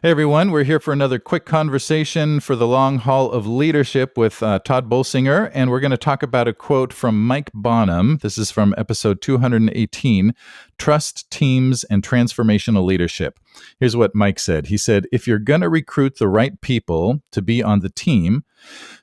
Hey everyone, we're here for another quick conversation for the long haul of leadership with Tod Bolsinger, and we're going to talk about a quote from Mike Bonem. This is from episode 218, Trust, Teams, and Transformational Leadership. Here's what Mike said. He said, if you're going to recruit the right people to be on the team,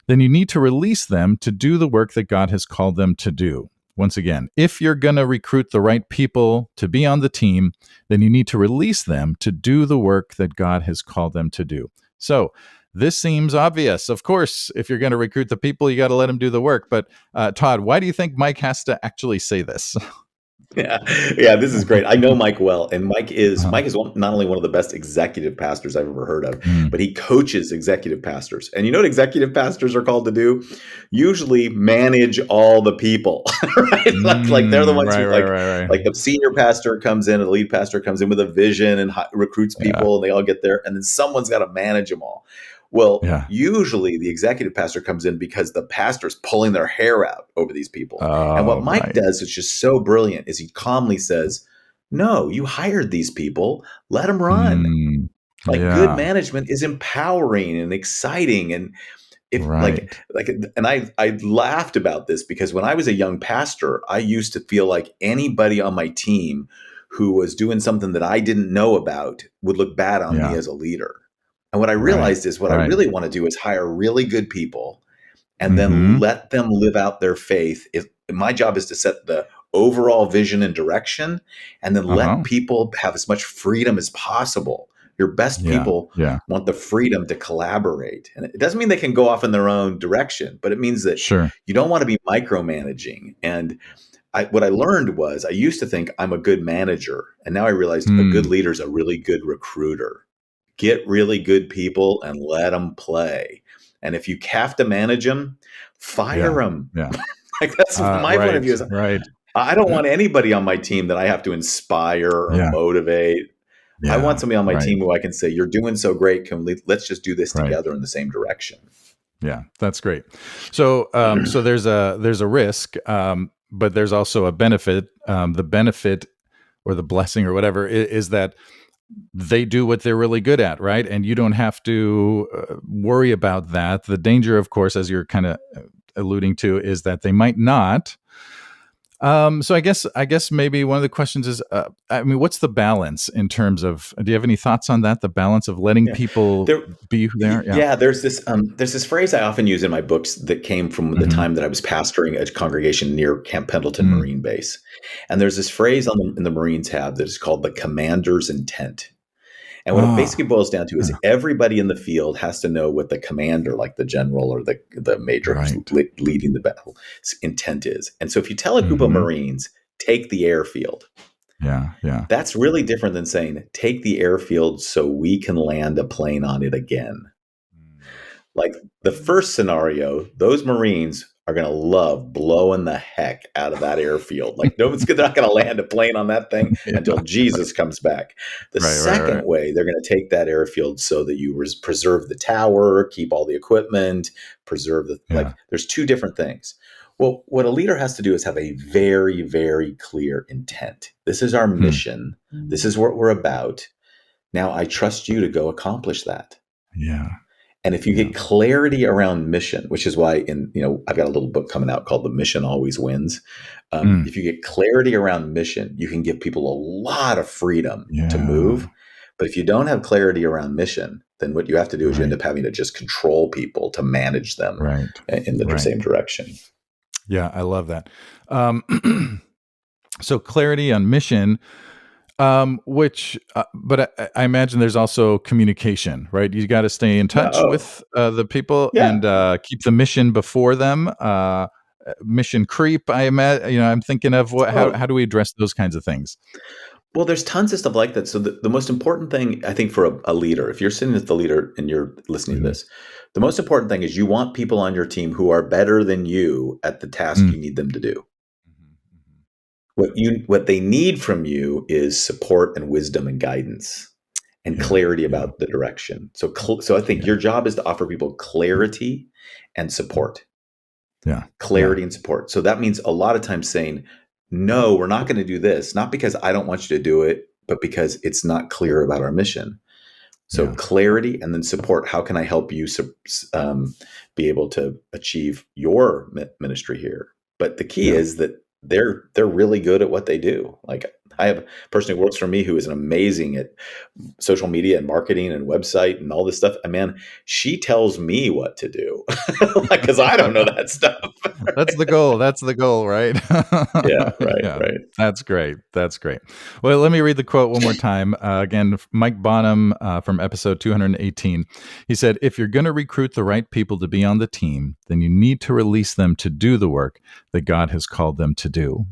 then you need to release them to do the work that God has called them to do. Once again, if you're going to recruit the right people to be on the team, then you need to release them to do the work that God has called them to do. So this seems obvious. Of course, if you're going to recruit the people, you got to let them do the work. But Tod, why do you think Mike has to actually say this? Yeah, yeah, this is great. I know Mike well, and Mike is Uh-huh. Mike is not only one of the best executive pastors I've ever heard of, Mm. but he coaches executive pastors. And you know what executive pastors are called to do? Usually manage all the people, right? Like they're the ones Right, who right, right, right. like the senior pastor comes in, and the lead pastor comes in with a vision and recruits Yeah, people, and they all get there, and then someone's got to manage them all. Well, yeah. usually the executive pastor comes in because the pastor's pulling their hair out over these people. And what Oh, Mike right. does, which is so brilliant, is he calmly says, no, you hired these people, let them run. Mm. Like good Yeah, management is empowering and exciting. And if right. and I laughed about this because when I was a young pastor, I used to feel like anybody on my team who was doing something that I didn't know about would look bad on me Yeah, as a leader. And what I right, realized is what I right. really want to do is hire really good people and then Mm-hmm. let them live out their faith. My job is to set the overall vision and direction, and then let Uh-huh. people have as much freedom as possible. Your best Yeah, people yeah. want the freedom to collaborate. And it doesn't mean they can go off in their own direction, but it means that Sure. you don't want to be micromanaging. And what I learned was I used to think I'm a good manager, and now I realized a good Mm. leader is a really good recruiter. Get really good people and let them play. And if you have to manage them, fire Yeah, them. yeah. Like that's my point of Right, view. Is right. I don't want anybody on my team that I have to inspire or Yeah, motivate. I want yeah. somebody on my Right, team who I can say, "You're doing so great. Let's just do this right. together in the same direction." Yeah, that's great. So there's a risk, but there's also a benefit. The benefit or the blessing or whatever is that they do what they're really good at, right? And you don't have to worry about that. The danger, of course, as you're kind of alluding to, is that they might not. So I guess maybe one of the questions is, I mean, what's the balance in terms of? Do you have any thoughts on that? The balance of letting Yeah. people There be who they are? Yeah. yeah, there's this phrase I often use in my books that came from the Hmm. time that I was pastoring a congregation near Camp Pendleton Mm. Marine Base. And there's this phrase in the Marines have that is called the commander's intent. And what it Ah, basically boils down to is yeah, everybody in the field has to know what the commander, like the general or the major who's right. leading the battle, intent is. And so if you tell a group of Hmm. Marines, take the airfield, Yeah, yeah. that's really different than saying, take the airfield so we can land a plane on it again. Like the first scenario, those Marines are going to love blowing the heck out of that airfield. Like they're not going to land a plane on that thing Yeah, until Jesus comes back. The right, right, second right. way, they're going to take that airfield so that you preserve the tower, keep all the equipment, preserve Yeah. there's two different things. Well, what a leader has to do is have a very, very clear intent. This is our Hmm. mission. This is what we're about. Now I trust you to go accomplish that. Yeah, And if you yeah. get clarity around mission, which is why I've got a little book coming out called The Mission Always Wins. Mm. If you get clarity around mission, you can give people a lot of freedom to Yeah, move. But if you don't have clarity around mission, then what you have to do is you end right, up having to just control people to manage them right, in the right. same direction. Yeah, I love that. So clarity on mission, but I imagine there's also communication, right? You got to stay in Yeah. touch Oh, with the people yeah. and keep the mission before them. Mission creep, I imagine. I'm thinking of how Oh, do we address those kinds of things? well, there's tons of stuff like that. So the most important thing, I think, for a leader, if you're sitting as the leader and you're listening to Mhm. this, the most important thing is you want people on your team who are better than you at the task Mm. you need them to do. Mhm, mhm. What they need from you is support and wisdom and guidance and Yeah, clarity yeah, about the direction. So I think yeah, your job is to offer people clarity and support. yeah, yeah. Clarity and support. So that means a lot of times saying, no, we're not going to do this, not because I don't want you to do it, but because it's not clear about our mission. So Yeah. clarity and then support. How can I help you be able to achieve your ministry here? But the key Yeah. is that they're really good at what they do. Like I have a person who works for me who is amazing at social media and marketing and website and all this stuff. And man, she tells me what to do because I don't know that stuff. That's the goal. That's the goal, right? Yeah, right, Yeah, right. that's great. That's great. Well, let me read the quote one more time. Again, Mike Bonem from episode 218. He said, "If you're going to recruit the right people to be on the team, then you need to release them to do the work that God has called them to do."